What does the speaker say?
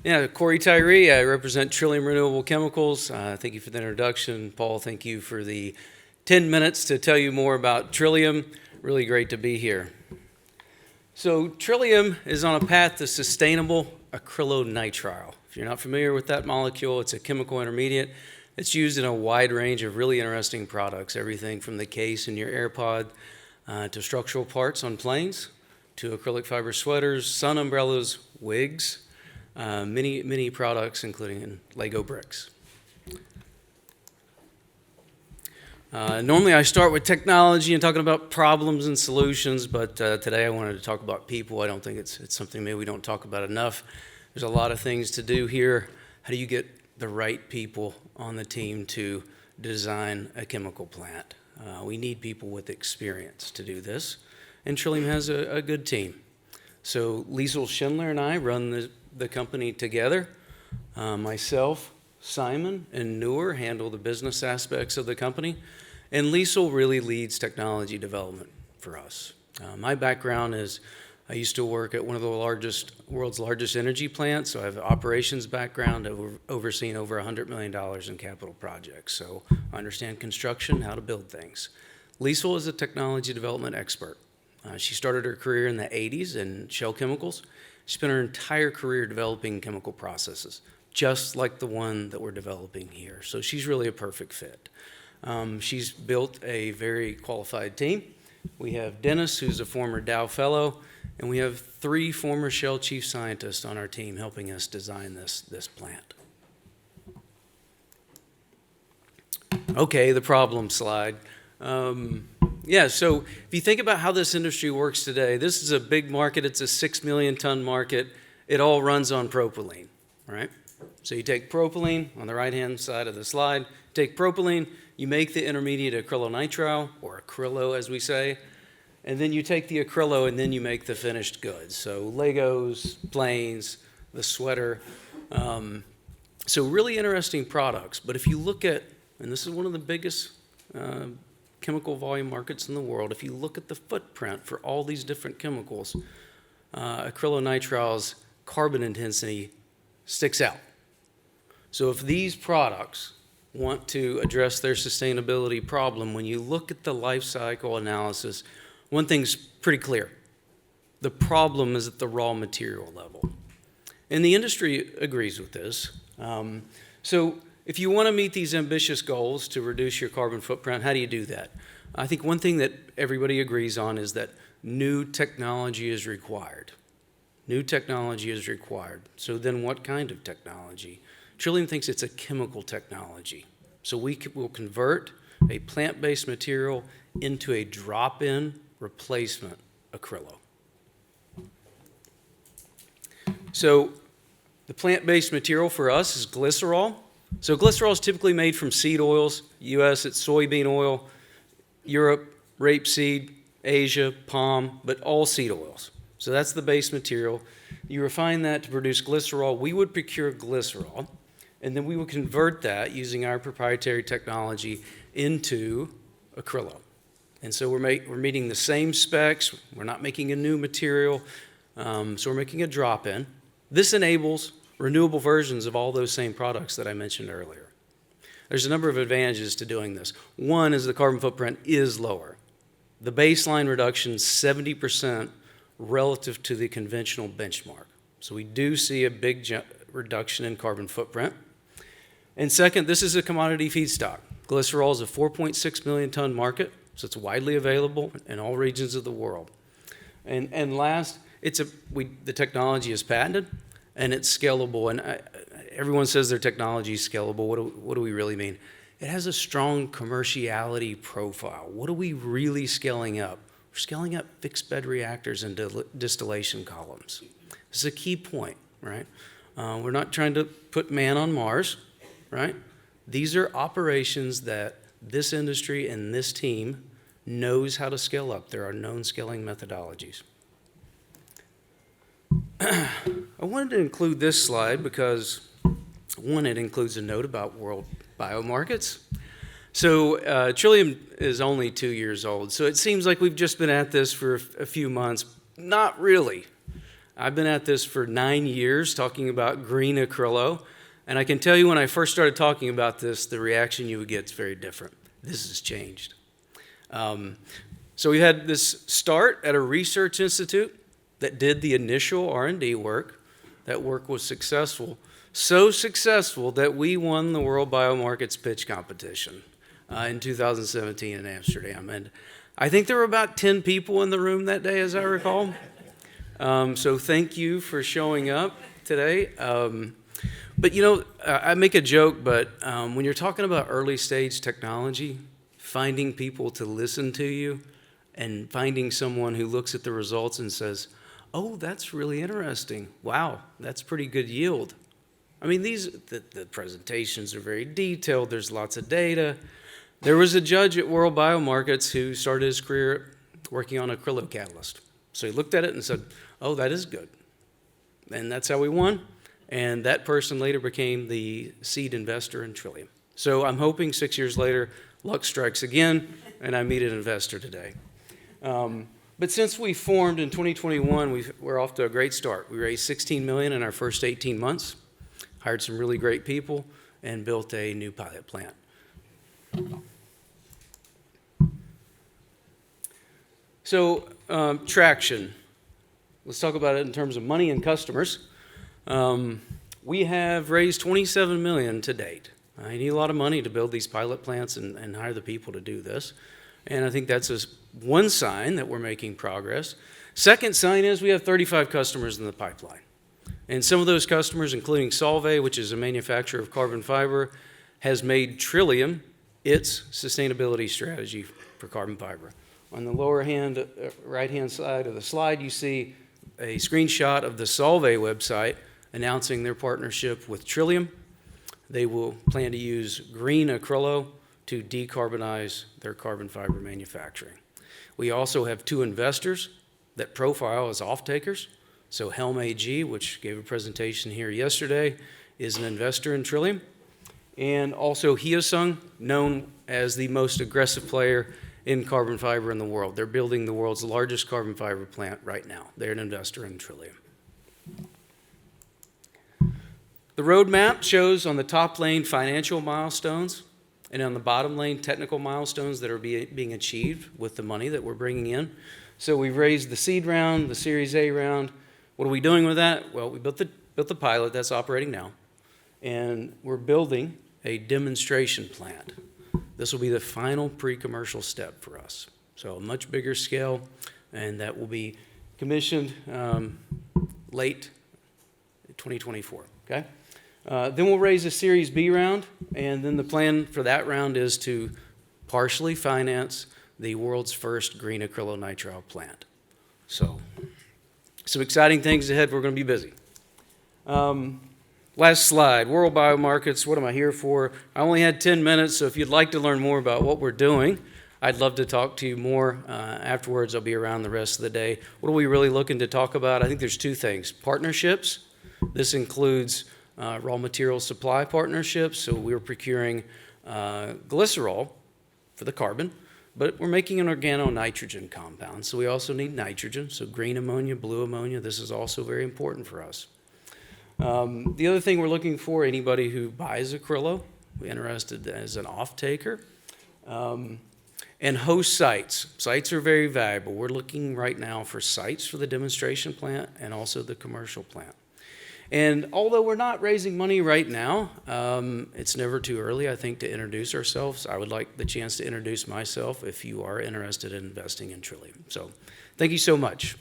Yeah, Corey Tyree, I represent Trillium Renewable Chemicals. Thank you for the introduction. Paul, thank you for the 10 minutes to tell you more about Trillium. Really great to be here. So Trillium is on a path to sustainable acrylonitrile. If you're not familiar with that molecule, it's a chemical intermediate. It's used in a wide range of really interesting products, everything from the case in your AirPod to structural parts on planes, to acrylic fiber sweaters, sun umbrellas, wigs, many products, including Lego bricks. Normally I start with technology and talking about problems and solutions, but today I wanted to talk about people. I don't think it's something maybe we don't talk about enough. There's a lot of things to do here. How do you get the right people on the team to design a chemical plant? We need people with experience to do this, and Trillium has a good team. So Liesl Schindler and I run the company together. Myself, Simon, and Noor handle the business aspects of the company, and Liesl really leads technology development for us. My background is I used to work at one of the world's largest energy plants, so I have an operations background, overseeing over $100 million in capital projects. So I understand construction, how to build things. Liesl is a technology development expert. She started her career in the 80s in Shell Chemicals. She spent her entire career developing chemical processes, just like the one that we're developing here. So she's really a perfect fit. She's built a very qualified team. We have Dennis, who's a former Dow Fellow, and we have 3 former Shell chief scientists on our team helping us design this plant. Okay, the problem slide. So if you think about how this industry works today, this is a big market. It's a 6 million ton market. It all runs on propylene, right? So you take propylene on the right-hand side of the slide, take propylene, you make the intermediate acrylonitrile, or acrylo as we say, and then you take the acrylo and then you make the finished goods. So Legos, planes, the sweater. So really interesting products. But if you look at, and this is one of the biggest chemical volume markets in the world, if you look at the footprint for all these different chemicals, acrylonitrile's carbon intensity sticks out. So if these products want to address their sustainability problem, when you look at the life cycle analysis, one thing's pretty clear. The problem is at the raw material level. And the industry agrees with this. So if you want to meet these ambitious goals to reduce your carbon footprint, how do you do that? I think one thing that everybody agrees on is that new technology is required. New technology is required. So then what kind of technology? Trillium thinks it's a chemical technology. So we will convert a plant-based material into a drop-in replacement acrylo. So the plant-based material for us is glycerol. So glycerol is typically made from seed oils. US, it's soybean oil. Europe, rapeseed. Asia, palm, but all seed oils. So that's the base material. You refine that to produce glycerol. We would procure glycerol, and then we would convert that using our proprietary technology into acrylo. And so we're meeting the same specs. We're not making a new material, so we're making a drop-in. This enables renewable versions of all those same products that I mentioned earlier. There's a number of advantages to doing this. One is the carbon footprint is lower. The baseline reduction is 70% relative to the conventional benchmark. So we do see a big reduction in carbon footprint. And second, this is a commodity feedstock. Glycerol is a 4.6 million ton market, so it's widely available in all regions of the world. And last, the technology is patented and it's scalable. And everyone says their technology is scalable. What do we really mean? It has a strong commerciality profile. What are we really scaling up? We're scaling up fixed bed reactors and distillation columns. This is a key point, right? We're not trying to put man on Mars, right? These are operations that this industry and this team knows how to scale up. There are known scaling methodologies. I wanted to include this slide because, one, it includes a note about world biomarkets. So Trillium is only 2 years old, so it seems like we've just been at this for a few months. Not really. I've been at this for 9 years talking about green acrylo, and I can tell you when I first started talking about this, the reaction you would get is very different. This has changed. So we had this start at a research institute that did the initial R&D work. That work was successful, so successful that we won the World Biomarkets Pitch Competition in 2017 in Amsterdam. And I think there were about 10 people in the room that day, as I recall. So thank you for showing up today. But you know, I make a joke, but when you're talking about early stage technology, finding people to listen to you and finding someone who looks at the results and says, oh, that's really interesting. Wow, that's pretty good yield. I mean, the presentations are very detailed. There's lots of data. There was a judge at World Biomarkets who started his career working on acrylo catalyst. So he looked at it and said, oh, that is good. And that's how we won. And that person later became the seed investor in Trillium. So I'm hoping 6 years later, luck strikes again, and I meet an investor today. But since we formed in 2021, we're off to a great start. We raised $16 million in our first 18 months, hired some really great people, and built a new pilot plant. So traction. Let's talk about it in terms of money and customers. We have raised $27 million to date. I need a lot of money to build these pilot plants and hire the people to do this. And I think that's one sign that we're making progress. Second sign is we have 35 customers in the pipeline. And some of those customers, including Solvay, which is a manufacturer of carbon fiber, has made Trillium its sustainability strategy for carbon fiber. On the lower right-hand side of the slide, you see a screenshot of the Solvay website announcing their partnership with Trillium. They will plan to use green acrylo to decarbonize their carbon fiber manufacturing. We also have 2 investors that profile as off-takers. So Helm AG, which gave a presentation here yesterday, is an investor in Trillium. And also Hyosung, known as the most aggressive player in carbon fiber in the world. They're building the world's largest carbon fiber plant right now. They're an investor in Trillium. The roadmap shows on the top lane financial milestones, and on the bottom lane, technical milestones that are being achieved with the money that we're bringing in. So we've raised the seed round, the Series A round. What are we doing with that? Well, we built the pilot that's operating now, and we're building a demonstration plant. This will be the final pre-commercial step for us. So a much bigger scale, and that will be commissioned late 2024, okay? Then we'll raise a Series B round, and then the plan for that round is to partially finance the world's first green acrylonitrile plant. So, some exciting things ahead. We're going to be busy. Last slide, World Biomarkets. What am I here for? I only had 10 minutes, so if you'd like to learn more about what we're doing, I'd love to talk to you more. Afterwards, I'll be around the rest of the day. What are we really looking to talk about? I think there's 2 things. Partnerships. This includes raw material supply partnerships. So we're procuring glycerol for the carbon, but we're making an organonitrogen compound. So we also need nitrogen. So green ammonia, blue ammonia, this is also very important for us. The other thing we're looking for, anybody who buys acrylo, we're interested as an off-taker. And host sites. Sites are very valuable. We're looking right now for sites for the demonstration plant and also the commercial plant. And although we're not raising money right now, it's never too early, I think, to introduce ourselves. I would like the chance to introduce myself if you are interested in investing in Trillium. So thank you so much.